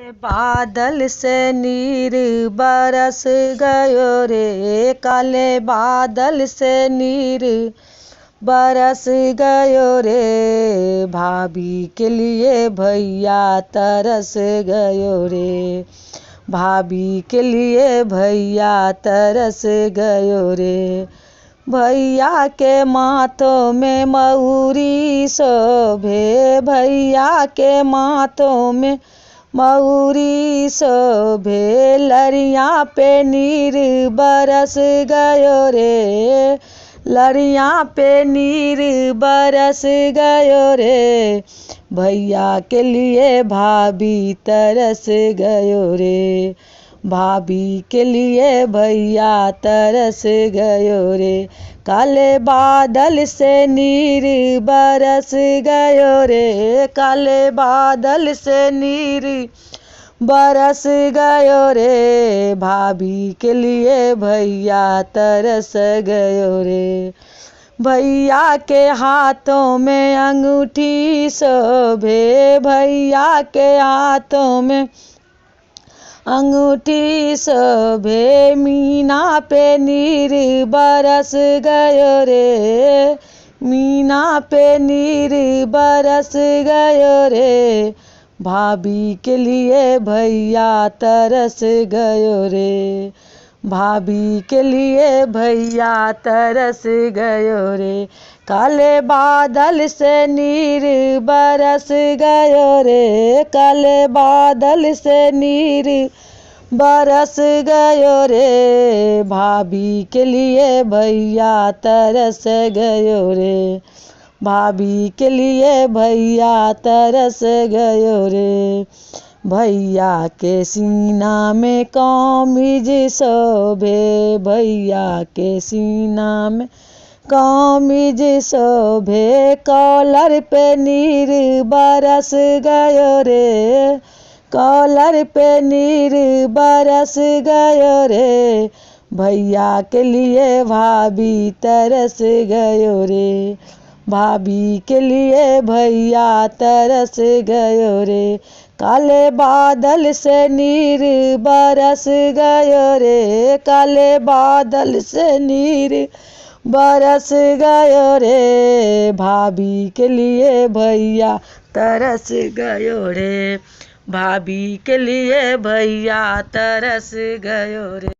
बादल से नीर बरस गयो रे, काले बादल से नीर बरस गयो रे। भाभी के लिए भैया तरस गयो रे, भाभी के लिए भैया तरस गयो रे। भैया के माथों में मयूरी शोभे, भैया के माथों में मयूरी शोभे। लड़िया पे नीर बरस गयो रे, लड़िया पे नीर बरस गयो रे। भैया के लिए भाभी तरस गयो रे, भाभी के लिए भैया तरस गयो रे। काले बादल से नीर बरस गयो रे, काले बादल से नीर बरस गयो रे। भाभी के लिए भैया तरस गयो रे। भैया के हाथों में अंगूठी शोभे, भैया के हाथों में अंगूठी शोभे। मीना पे नीर बरस गयो रे, मीना पे नीर बरस गयो रे। भाभी के लिए भैया तरस गयो रे, भाभी के लिए भैया तरस गयो रे। काले बादल से नीर बरस गयो रे, काले बादल से नीर बरस गयो रे। भाभी के लिए भैया तरस गयो रे, भाभी के लिए भैया तरस गयो रे। भैया के सीना में कमीज शोभे, भैया के सीना में कमीज शोभे। कॉलर पे नीर बरस गयो रे, कॉलर पे नीर बरस गयो रे। भैया के लिए भाभी तरस गयो रे, भाभी के लिए भैया तरस गयो रे। काले बादल से नीर बरस गयो रे, काले बादल से नीर बरस गयो रे। भाभी के लिए भैया तरस गयो रे, भाभी के लिए भैया तरस गयो रे।